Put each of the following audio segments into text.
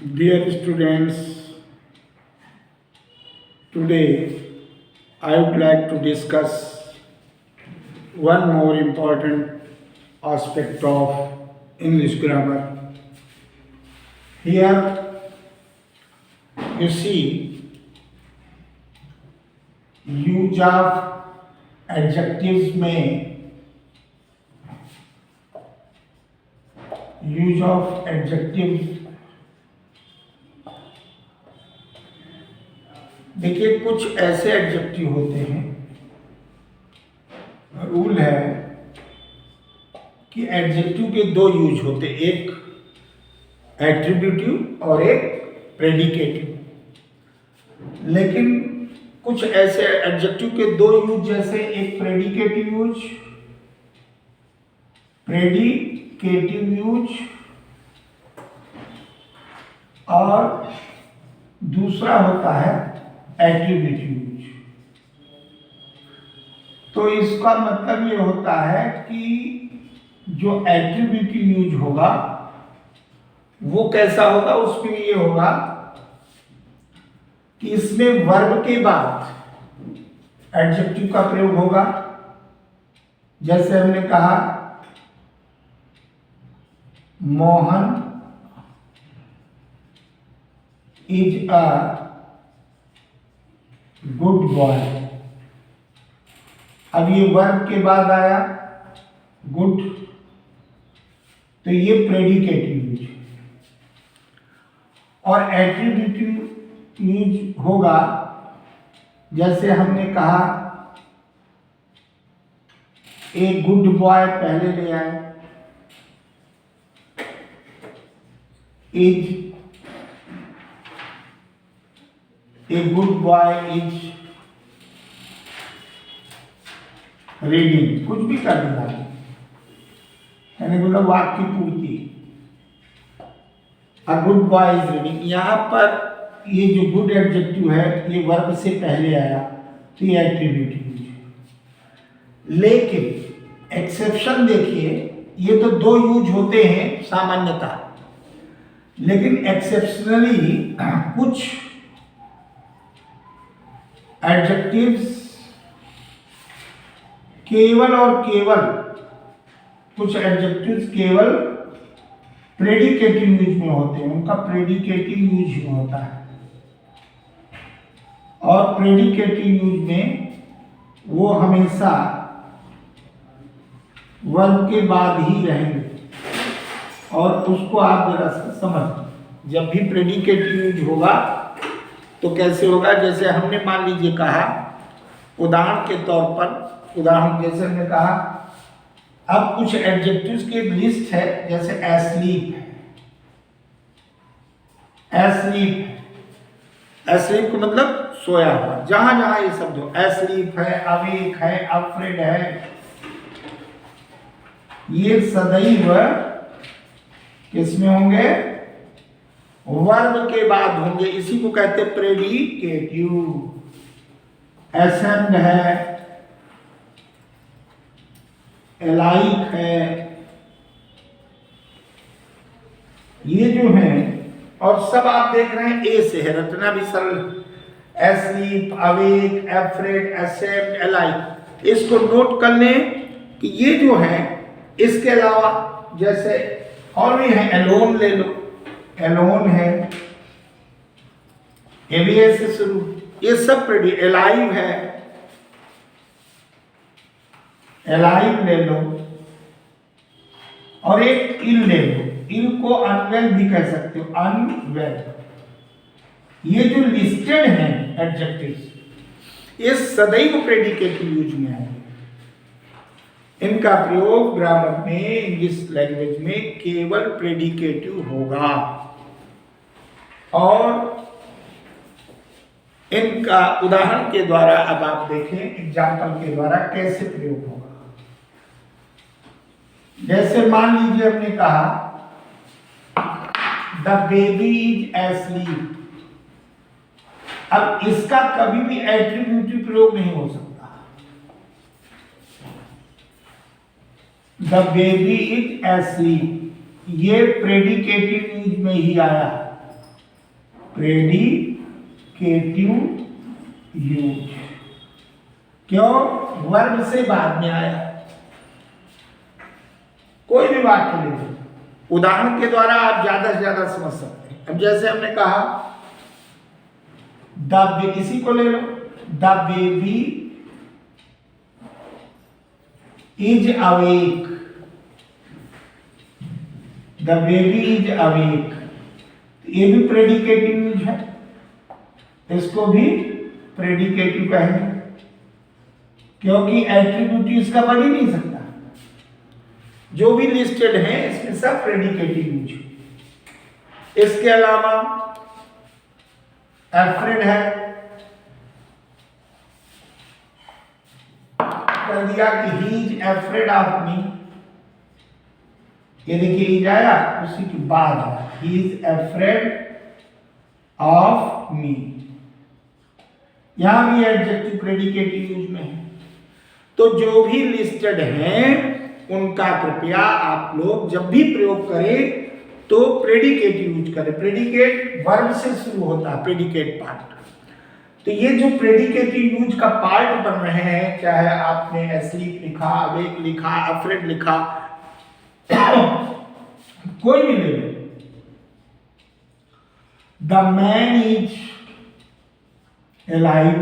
Dear students, today I would like to discuss one more important aspect of English grammar. Here you see use of adjectives में use of adjectives देखिए कुछ ऐसे adjective होते हैं, rule है कि adjective के दो यूज होते, एक एट्रीब्यूटिव और एक प्रेडिकेटिव। लेकिन कुछ ऐसे एडजेक्टिव के दो यूज, जैसे एक प्रेडिकेटिव यूज और दूसरा होता है एट्रीब्यूटिव यूज। तो इसका मतलब ये होता है कि जो एट्रीब्यूटिव यूज होगा वो कैसा होगा, उसमें ये होगा कि इसमें वर्ब के बाद एडजेक्टिव का प्रयोग होगा। जैसे हमने कहा Mohan is a good boy. अब ये वर्ब के बाद आया गुड, तो ये प्रेडिकेटिव यूज। और एट्रीब्यूटिव यूज होगा, जैसे हमने कहा ए गुड बॉय पहले ले आए, is A good boy is reading, कुछ भी कर दिया, यानी मतलब वाक्य पूर्ति। A good boy is reading, यहाँ पर ये जो गुड एडजेक्टिव है ये वर्ब से पहले आया, तो ये एट्रीब्यूटिव यूज। लेकिन एक्सेप्शन देखिए, ये तो दो यूज होते हैं सामान्यतः, लेकिन एक्सेप्शनली कुछ एडजेक्टिव्स केवल और केवल, कुछ एडजेक्टिव्स केवल प्रेडिकेटिव यूज में होते हैं, उनका प्रेडिकेटिव यूज में होता है। और प्रेडिकेटिव यूज में वो हमेशा वर्ब के बाद ही रहेंगे। और उसको आप जरा सा समझ, जब भी प्रेडिकेटिव यूज होगा तो कैसे होगा, जैसे हमने मान लीजिए कहा, उदाहरण के तौर पर, उदाहरण जैसे हमने कहा, अब कुछ एडजेक्टिव्स की लिस्ट है, जैसे एस्लीप। एस्लीप को मतलब सोया हुआ, जहां जहां ये शब्द हो, एस्लीप है, अवेक है, अफ्रेड है, ये सदैव किसमें होंगे, वर्ब के बाद होंगे। इसी को कहते हैं प्रेडिकेटिव। एसेंड है, एलाइक है, ये जो है, और सब आप देख रहे हैं ए से है, रटना भी सरल। Asleep, awake, afraid, ascend, iliac, इसको नोट कर लें कि ये जो है, इसके अलावा जैसे और भी है, एलोन ले लो, एलोन है, एवियस से शुरू, ये सब प्रेडी। एलाइव है, एलाइव ले लो, और एक इल ले लो। इल को अनवेल भी कह सकते हो, अनवेल। ये जो लिस्टेड हैं एडजेक्टिव्स, ये सदैव प्रेडिकेटिव यूज में है। इनका प्रयोग ग्रामर में, इंग्लिश लैंग्वेज में केवल प्रेडिकेटिव होगा। और इनका उदाहरण के द्वारा अब आप देखें, एग्जाम्पल के द्वारा कैसे प्रयोग होगा। जैसे मान लीजिए हमने कहा द बेबी इज एस्लीप। अब इसका कभी भी एट्रीब्यूटिव प्रयोग नहीं हो सकता। द बेबी इज एस्लीप, ये प्रेडिकेटिव यूज में ही आया। Predicative use. क्यों? वर्ब से बाद में आया। कोई भी वाक्य ले लो, उदाहरण के द्वारा आप ज्यादा से ज्यादा समझ सकते हैं। अब जैसे हमने कहा इसी को ले लो, the baby is awake, the baby is awake, ये भी प्रेडिकेटिव यूज है, इसको भी प्रेडिकेटिव कहेंगे क्योंकि एट्रीब्यूट इसका बन ही नहीं सकता। जो भी लिस्टेड है इसमें सब प्रेडिकेटिव यूज। इसके अलावा अफ्रेड है, कर दिया कि he is afraid of me, ये देखिए इज आया, उसी के बाद he is afraid of me, यहां भी एडजेक्टिव प्रेडिकेटिव यूज में है। तो जो भी लिस्टेड हैं उनका कृपया आप लोग जब भी प्रयोग करें तो प्रेडिकेटिव यूज करें। प्रेडिकेट वर्ब से शुरू होता है, प्रेडिकेट पार्ट। तो ये जो प्रेडिकेटिव यूज का पार्ट बन रहे हैं, चाहे आपने एस्लीप लिखा, अवेक लिखा, अफ्रेड लिखा, कोई भी ले लो। द मैन इज अलाइव,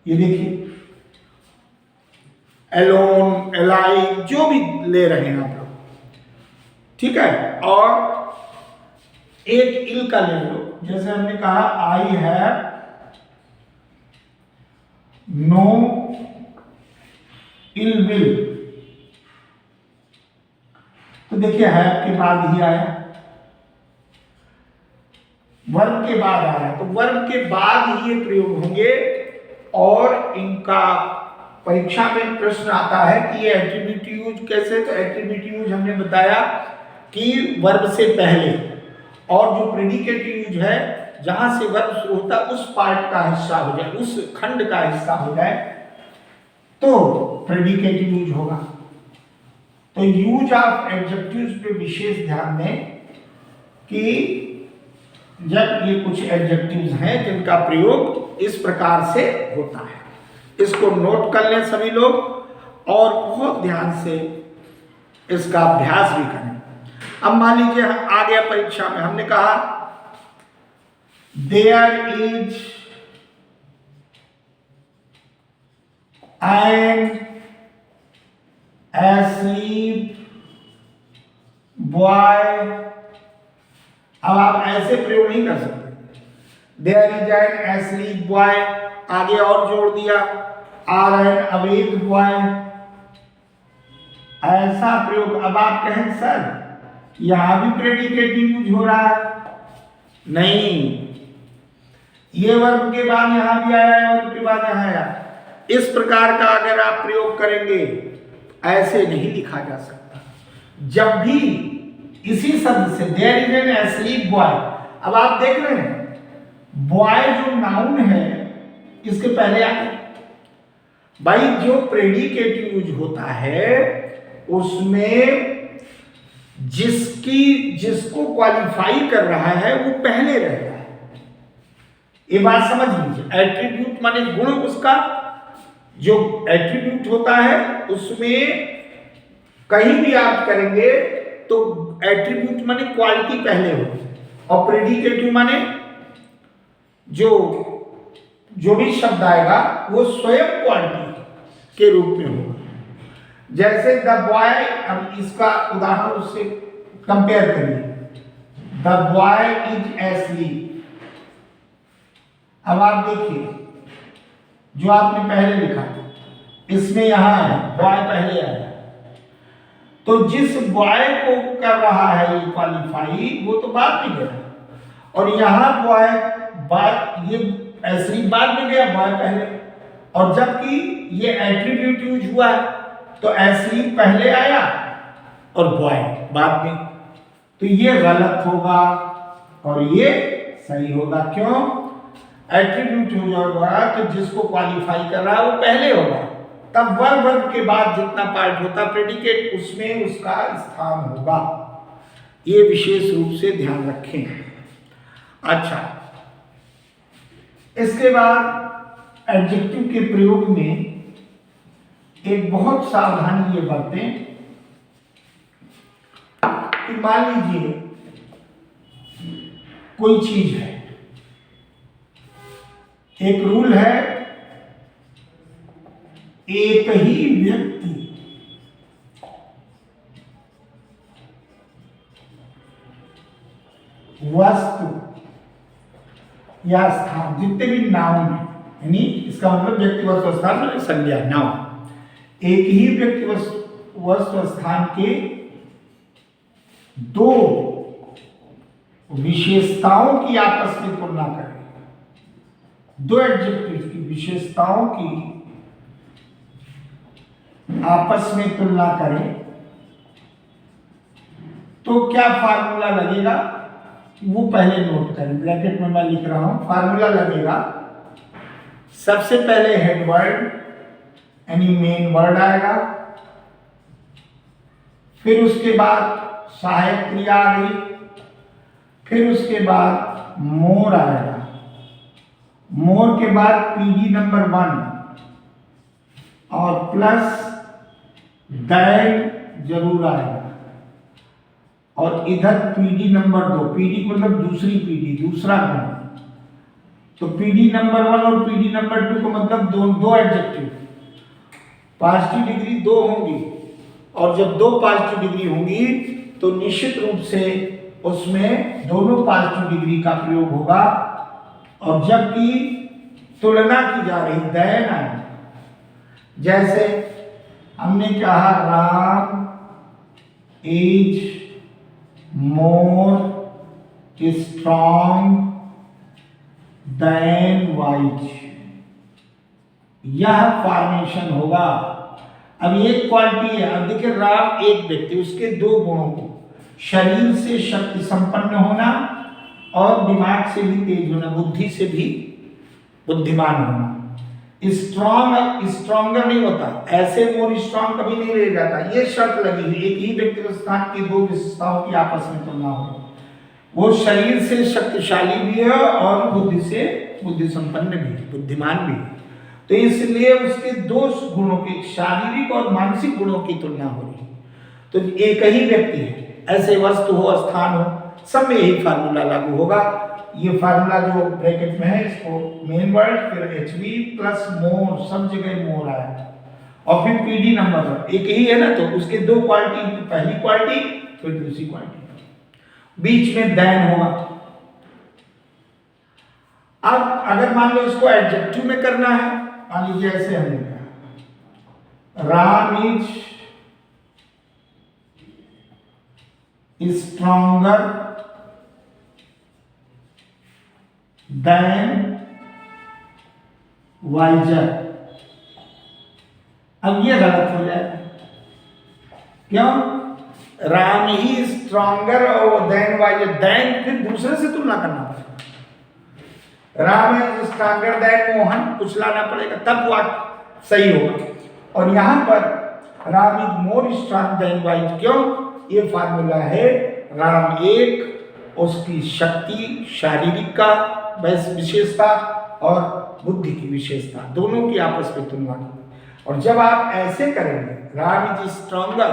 ये देखिए एलोन, अलाइव, जो भी ले रहे हैं आप लोग, ठीक है। और एक इल का ले लो, जैसे हमने कहा I have no ill will, तो देखिए हैव के बाद ही आया, वर्ब के बाद आया, तो वर्ब के बाद ही ये प्रयोग होंगे। और इनका परीक्षा में प्रश्न आता है कि ये एट्रीब्यूटिव यूज कैसे, तो एट्रीब्यूटिव यूज हमने बताया कि वर्ब से पहले, और जो प्रेडिकेटिव यूज है जहां से वर्ब शुरू होता है उस पार्ट का हिस्सा हो जाए, उस खंड का हिस्सा हो जाए, तो प्रेडिकेटिव यूज होगा। तो यूज ऑफ एडजेक्टिव्स पे विशेष ध्यान दें कि जब ये कुछ एडजेक्टिव्स हैं जिनका प्रयोग इस प्रकार से होता है, इसको नोट कर लें सभी लोग और बहुत ध्यान से इसका अभ्यास भी करें। अब मान लीजिए आ गया परीक्षा में, हमने कहा there is an asleep boy. अब आप ऐसे प्रयोग नहीं कर सकते, there is an asleep boy, आगे और जोड़ दिया आर एन अवेक बॉय, ऐसा प्रयोग। अब आप कहें सर यहां भी प्रेडिकेटिव यूज हो रहा है, नहीं, ये वर्ब के बाद यहां भी आया, वर्ब के बाद यहां आया, इस प्रकार का अगर आप प्रयोग करेंगे ऐसे नहीं लिखा जा सकता। जब भी इसी शब्द से there is an asleep boy, अब आप देख रहे हैं बॉय जो नाउन है इसके पहले आए भाई, जो प्रेडिकेटिव यूज होता है उसमें जिसको क्वालिफाई कर रहा है वो पहले रहेगा। ये बात समझ लीजिए, एट्रीब्यूट माने गुण, उसका जो एट्रीब्यूट होता है उसमें कहीं भी आप करेंगे तो एट्रीब्यूट माने क्वालिटी पहले हो, और प्रेडिकेटिव माने जो भी शब्द आएगा वो स्वयं क्वालिटी के रूप में होगा। जैसे द बॉय, अब इसका उदाहरण उससे कंपेयर करिए, द बॉय इज एस्लीप। अब आप देखिए जो आपने पहले लिखा इसमें यहां है बॉय पहले आया, तो जिस बॉय को कर रहा है ये क्वालिफाई वो तो बाद में गया, और यहां बॉय बाद, ये एस्लीप बाद में गया, बॉय पहले, और जबकि ये एट्रीब्यूट यूज हुआ है तो एस्लीप पहले आया और बॉय बाद में, तो ये गलत होगा और ये सही होगा। क्यों? एट्रीब्यूट यूज होगा तो जिसको क्वालिफाई कर रहा है वो पहले होगा, तब वर्ब के बाद जितना पार्ट होता प्रेडिकेट उसमें उसका स्थान होगा। ये विशेष रूप से ध्यान रखें। अच्छा, इसके बाद एडजेक्टिव के प्रयोग में एक बहुत सावधानी ये बरतें कि मान लीजिए कोई चीज है, एक रूल है, एक ही व्यक्ति वस्तु या स्थान, जितने भी नाउन है, यानी इसका मतलब व्यक्ति वस्तु स्थान मतलब संज्ञा नाउन, एक ही व्यक्ति वस्तु स्थान के दो विशेषताओं की आपस में तुलना करें, दो एडजेक्टिव की विशेषताओं की आपस में तुलना करें, तो क्या फार्मूला लगेगा वो पहले नोट करें। ब्रैकेट में मैं लिख रहा हूं, फार्मूला लगेगा, सबसे पहले हेड वर्ड यानी मेन वर्ड आएगा, फिर उसके बाद सहायक क्रिया आ गई, फिर उसके बाद मोर आएगा, मोर के बाद पीडी नंबर 1 और प्लस दैन जरूर आएगा, और इधर पीडी नंबर 2, पीडी मतलब दूसरी पीडी, दूसरा गुण, तो पीडी नंबर 1 और पीडी नंबर 2 को मतलब दो एडजेक्टिव, पॉजिटिव डिग्री 2 होंगी, और जब 2 पॉजिटिव डिग्री होंगी तो निश्चित रूप से उसमें दोनों पॉजिटिव डिग्री का प्रयोग होगा, और जबकि तुलना की जा रही दैन आए, जैसे हमने कहा Ram is more strong than white, यह फॉर्मेशन होगा। अब एक क्वालिटी है, अब देखिए राम एक व्यक्ति, उसके दो गुणों को, शरीर से शक्ति संपन्न होना और दिमाग से भी तेज होना, बुद्धि से भी बुद्धिमान होना। स्ट्रॉन्गर नहीं होता, ऐसे मोर स्ट्रॉन्ग कभी नहीं रह जाता, ये शर्त लगी हुई, एक ही व्यक्तिगत स्थान की दो विशेषताओं की आपस में तुलना हो, वो शरीर से शक्तिशाली भी है और बुद्धि से बुद्धि संपन्न भी है, बुद्धिमान भी है, तो इसलिए उसके दो गुणों की, शारीरिक और मानसिक गुणों की तुलना हो रही है। तो एक ही व्यक्ति है, ऐसे वस्तु हो, स्थान हो, सब में यही फार्मूला लागू होगा। ये फार्मूला जो ब्रैकेट में है, इसको मेन वर्ड, फिर एचवी प्लस मोर, सब जगह मोर आया, और फिर पीडी नंबर 1, एक ही है ना, तो उसके दो क्वालिटी, पहली क्वालिटी फिर दूसरी क्वालिटी, बीच में दैन होगा। अब अगर मान लो इसको एडजेक्टिव में करना है, मान लीजिए ऐसे हमने कहा Ram is stronger than wiser, अब ये गलत हो जाएगा, क्यों? राम ही स्ट्रॉन्गर और देन वाइजर, देन फिर दूसरे से तुलना करना पड़ेगा, Ram is stronger than Mohan, कुछ लाना पड़ेगा, तब वाक्य सही होगा। और यहां पर Ram is more strong than wise, क्यों? ये फार्मूला है, राम एक, उसकी शक्ति शारीरिक का विशेषता और बुद्धि की विशेषता, दोनों की आपस में तुलना की। और जब आप ऐसे करेंगे, राम इज स्ट्रॉन्गर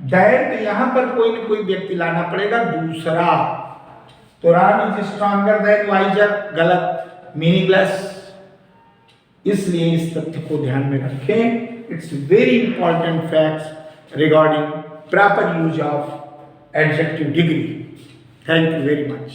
देन, तो यहां पर कोई न कोई व्यक्ति लाना पड़ेगा दूसरा, तो Ram is stronger than wiser, गलत, मीनिंगलेस। इसलिए इस तथ्य को ध्यान में रखें, it's very important facts regarding proper use of adjective degree. Thank you very much.